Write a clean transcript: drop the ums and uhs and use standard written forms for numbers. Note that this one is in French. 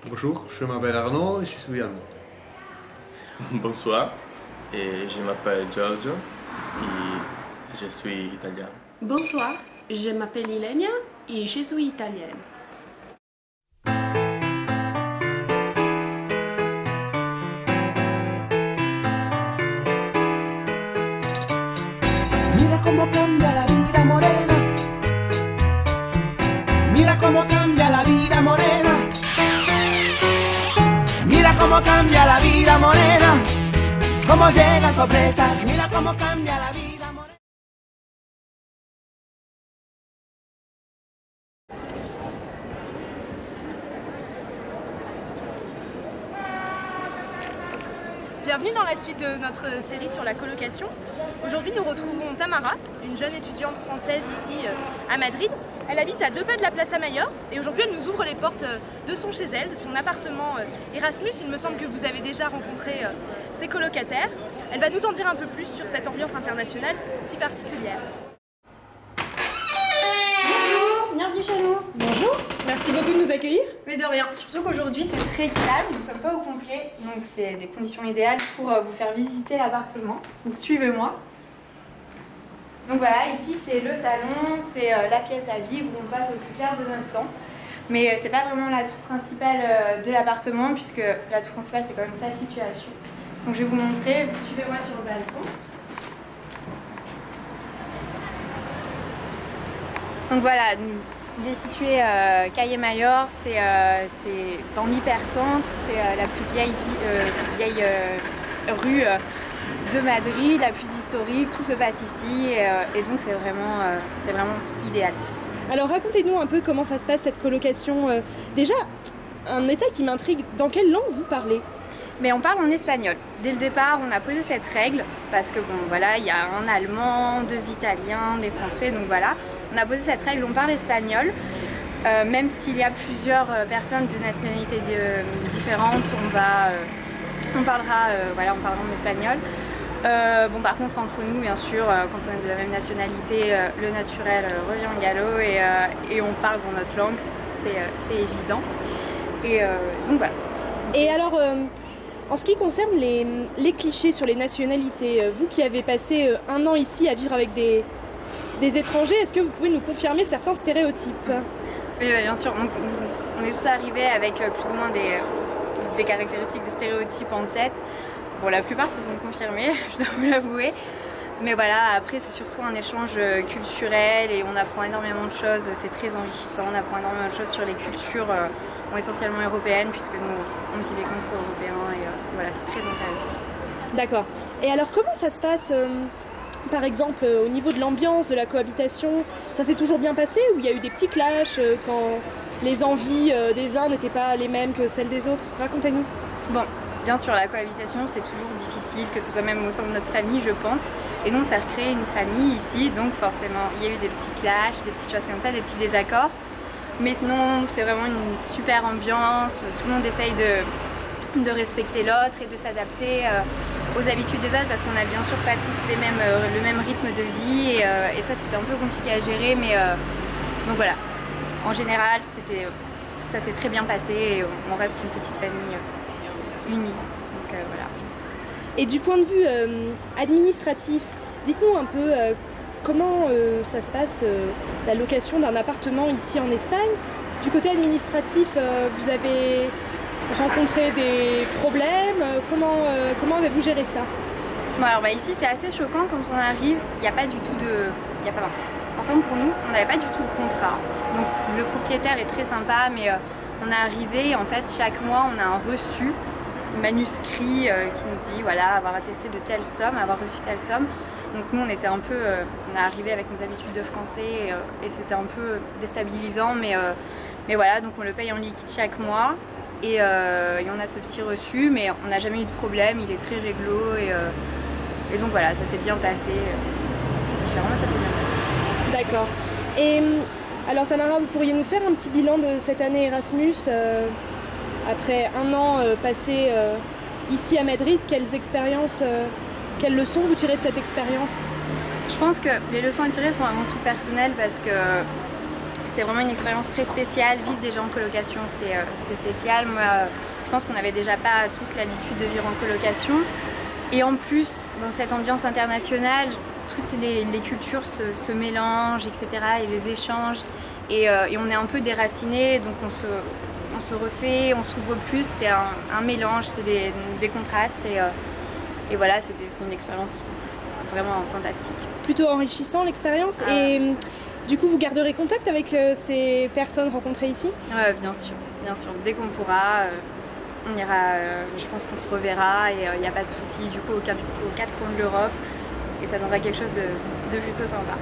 Bonjour, je m'appelle Arnaud et je suis allemand. Bonsoir, et je m'appelle Giorgio et je suis italien. Bonsoir, je m'appelle Ilenia et je suis italienne. Mira cómo cambia la vida morena. Mira cómo cambia la vida morena. Mira cómo cambia la vida morena. Cómo llegan sorpresas. Mira cómo cambia la vida morena. Bienvenue dans la suite de notre série sur la colocation. Aujourd'hui, nous retrouvons Tamara, une jeune étudiante française ici à Madrid. Elle habite à 2 pas de la Plaza Mayor et aujourd'hui, elle nous ouvre les portes de son chez elle, de son appartement Erasmus. Il me semble que vous avez déjà rencontré ses colocataires. Elle va nous en dire un peu plus sur cette ambiance internationale si particulière. Bonjour, bienvenue chez nous. Bonjour, merci beaucoup de nous accueillir. Mais de rien, surtout qu'aujourd'hui c'est très calme, nous ne sommes pas au complet, donc c'est des conditions idéales pour vous faire visiter l'appartement. Donc suivez-moi. Donc voilà, ici c'est le salon, c'est la pièce à vivre où on passe au plus clair de notre temps. Mais c'est pas vraiment la tour principale de l'appartement puisque la tour principale c'est quand même sa situation. Donc je vais vous montrer, suivez-moi sur le balcon. Donc voilà, il est situé Calle Mayor, c'est dans l'hypercentre, c'est la plus vieille rue de Madrid, la plus historique, tout se passe ici et donc c'est vraiment idéal. Alors racontez-nous un peu comment ça se passe cette colocation. Déjà, un état qui m'intrigue, dans quelle langue vous parlez ? Mais on parle en espagnol. Dès le départ, on a posé cette règle parce que bon voilà, il y a un Allemand, 2 Italiens, des Français, donc voilà. On a posé cette règle, on parle espagnol. Même s'il y a plusieurs personnes de nationalités différentes, on parlera en espagnol. Bon, par contre, entre nous, bien sûr, quand on est de la même nationalité, le naturel revient au galop et on parle dans notre langue, c'est évident. Et donc voilà. Et alors, en ce qui concerne les clichés sur les nationalités, vous qui avez passé 1 an ici à vivre avec des étrangers, est-ce que vous pouvez nous confirmer certains stéréotypes ? Oui, bien sûr. On est tous arrivés avec plus ou moins des caractéristiques, des stéréotypes en tête. Bon, la plupart se sont confirmés, je dois vous l'avouer. Mais voilà, après c'est surtout un échange culturel et on apprend énormément de choses, c'est très enrichissant, on apprend énormément de choses sur les cultures essentiellement européennes puisque nous on vivait contre européens et voilà, c'est très intéressant. D'accord. Et alors comment ça se passe par exemple au niveau de l'ambiance, de la cohabitation, ça s'est toujours bien passé ou il y a eu des petits clashs quand les envies des uns n'étaient pas les mêmes que celles des autres? Racontez-nous. Bon. Bien sûr, la cohabitation, c'est toujours difficile, que ce soit même au sein de notre famille, je pense. Et donc, ça a recréé une famille ici, donc forcément, il y a eu des petits clashs, des petites choses comme ça, des petits désaccords. Mais sinon, c'est vraiment une super ambiance, tout le monde essaye de respecter l'autre et de s'adapter aux habitudes des autres, parce qu'on n'a bien sûr pas tous le même rythme de vie, et ça, c'était un peu compliqué à gérer, mais donc voilà. En général, ça s'est très bien passé, et on reste une petite famille unis. Donc voilà. Et du point de vue administratif, dites-nous un peu comment ça se passe la location d'un appartement ici en Espagne. Du côté administratif, vous avez rencontré des problèmes, comment avez-vous géré ça? Bon, alors ici c'est assez choquant quand on arrive, il n'y a pas du tout de... Enfin pour nous, on n'avait pas du tout de contrat. Donc le propriétaire est très sympa, mais on est arrivé, en fait chaque mois on a un reçu manuscrit qui nous dit voilà, avoir attesté de telle somme, avoir reçu telle somme. Donc nous on était un peu, on est arrivé avec nos habitudes de français et c'était un peu déstabilisant, mais voilà, donc on le paye en liquide chaque mois et on a ce petit reçu, mais on n'a jamais eu de problème, il est très réglo et donc voilà, ça s'est bien passé. C'est différent, mais ça s'est bien passé. D'accord. Et alors Tamara, vous pourriez nous faire un petit bilan de cette année Erasmus après 1 an passé ici à Madrid, quelles expériences, quelles leçons vous tirez de cette expérience? Je pense que les leçons à tirer sont avant tout personnelles parce que c'était vraiment une expérience très spéciale. Vivre déjà en colocation, c'est spécial. Moi, je pense qu'on n'avait déjà pas tous l'habitude de vivre en colocation. Et en plus, dans cette ambiance internationale, toutes les cultures se mélangent, etc. Et les échanges. Et on est un peu déracinés, donc on se refait, on s'ouvre plus. C'est un mélange, c'est des contrastes. Et voilà, c'est une expérience vraiment fantastique. Plutôt enrichissant l'expérience. Et du coup, vous garderez contact avec ces personnes rencontrées ici? Ouais, bien sûr. Dès qu'on pourra, on ira. Je pense qu'on se reverra et il n'y a pas de souci. Du coup, aux quatre coins de l'Europe, et ça donnera quelque chose de plutôt sympa.